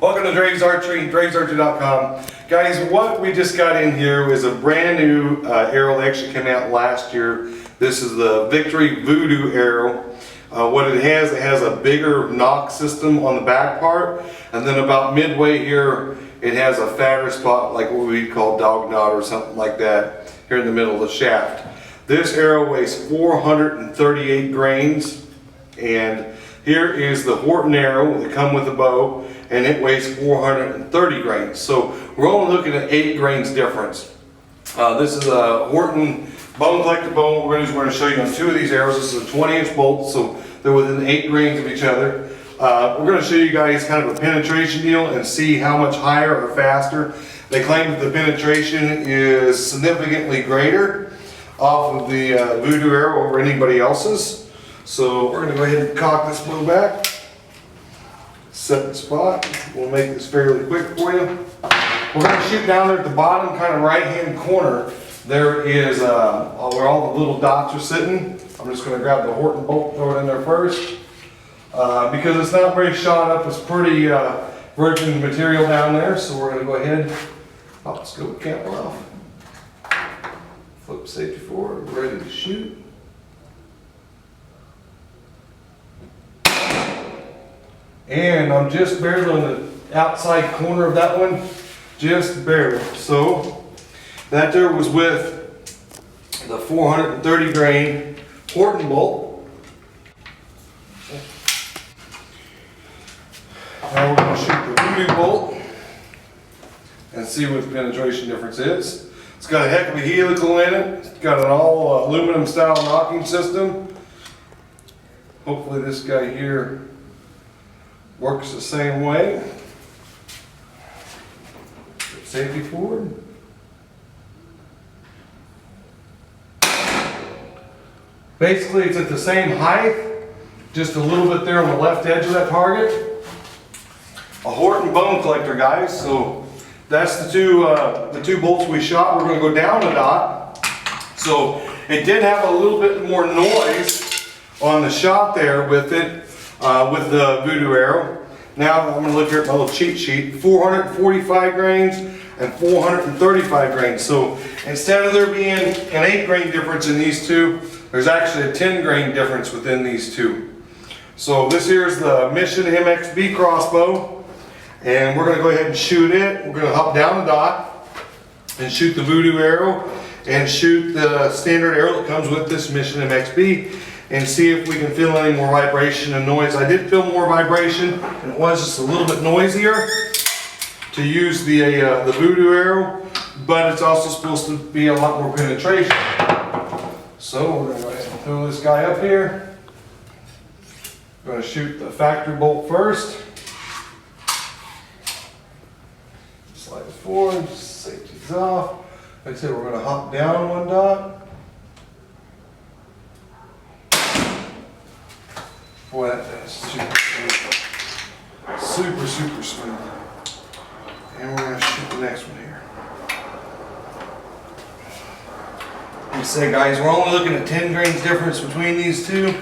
Welcome to Draves Archery, dravesarchery.com. Guys, what we just got in here is a brand new arrow that actually came out last year. This is the Victory VooDoo arrow. What it has a bigger knock system on the back part, and then about midway here it has a fatter spot like what we call dog knot or something like that here in the middle of the shaft. This arrow weighs 438 grains, and here is the Horton arrow that come with the bow, and it weighs 430 grains. So we're only looking at 8 grains difference. This is a Horton bone collector bow. We're going to show you on 2 of these arrows. This is a 20-inch bolt, so they're within 8 grains of each other. We're going to show you guys kind of a penetration deal and see how much higher or faster. They claim that the penetration is significantly greater off of the VooDoo arrow over anybody else's. So we're going to go ahead and cock this bow back, set the spot. We'll make this fairly quick for you. We're going to shoot down there at the bottom, kind of right-hand corner. There is where all the little dots are sitting. I'm just going to grab the Horton bolt, throw it in there first. Because it's not very shot up, it's pretty virgin material down there. So we're going to go ahead, let's go cap off. Flip safety forward, ready to shoot. And I'm just barely on the outside corner of that one, just barely. So that there was with the 430 grain Horton bolt. Now we're going to shoot the VooDoo bolt and see what the penetration difference is. It's got a heck of a helical in it. It's got an all aluminum style knocking system. Hopefully this guy here works the same way. Safety forward. Basically it's at the same height, just a little bit there on the left edge of that target. A Horton bone collector, guys. So that's the two bolts we shot. We're going to go down a dot. So it did have a little bit more noise on the shot there with it. With the VooDoo arrow. Now I'm going to look here at my little cheat sheet. 445 grains and 435 grains. So instead of there being an 8 grain difference in these two, there's actually a 10 grain difference within these two. So this here is the Mission MXB crossbow, and we're going to go ahead and shoot it. We're going to hop down the dot and shoot the VooDoo arrow and shoot the standard arrow that comes with this Mission MXB. And see if we can feel any more vibration and noise. I did feel more vibration, and it was just a little bit noisier to use the VooDoo arrow, but it's also supposed to be a lot more penetration. So we're going to go ahead and throw this guy up here. I'm going to shoot the factory bolt first. Slide it forward, safety's off. Like I said, we're going to hop down one dot. Boy, that is super smooth. And we're going to shoot the next one here. Like I said, guys, we're only looking at 10 grains difference between these two.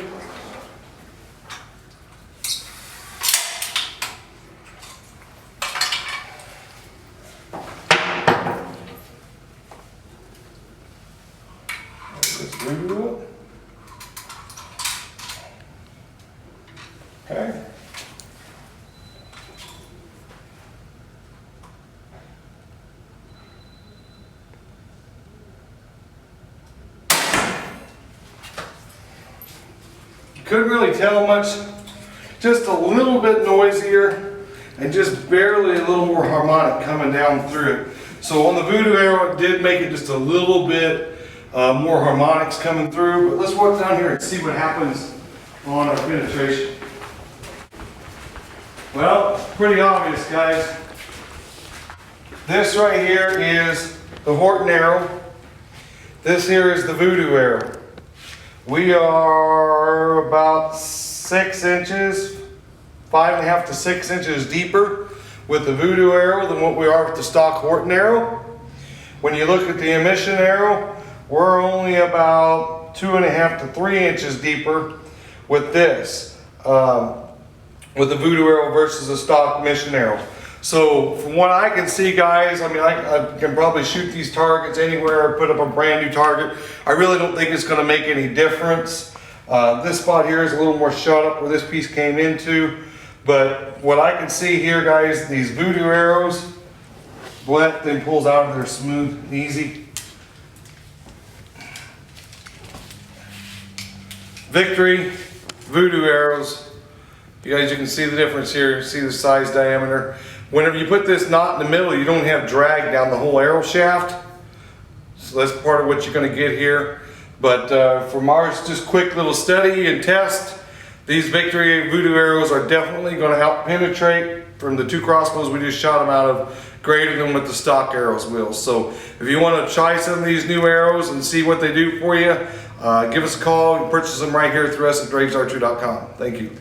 Let's move it up. Okay. Couldn't really tell much, just a little bit noisier and just barely a little more harmonic coming down through it. So on the VooDoo arrow, it did make it just a little bit more harmonics coming through. But let's walk down here and see what happens on our penetration. Well, pretty obvious, guys. This right here is the Horton arrow. This here is the VooDoo arrow. We are about 6 inches, 5.5 to 6 inches deeper with the VooDoo arrow than what we are with the stock Horton arrow. When you look at the emission arrow, we're only about 2.5 to 3 inches deeper with this. With the VooDoo arrow versus a stock mission arrow. So from what I can see, guys, I mean, I can probably shoot these targets anywhere, put up a brand new target. I really don't think it's going to make any difference. This spot here is a little more shut up where this piece came into. But what I can see here, guys, these VooDoo arrows, that thing pulls out of there smooth and easy. Victory VooDoo arrows. You guys, you can see the difference here. See the size diameter. Whenever you put this knot in the middle, you don't have drag down the whole arrow shaft. So that's part of what you're going to get here. But from ours, just quick little study and test, these Victory VooDoo arrows are definitely going to help penetrate from the 2 crossbows we just shot them out of, greater than what the stock arrows will. So if you want to try some of these new arrows and see what they do for you, give us a call and purchase them right here through us at DravesArchery.com. Thank you.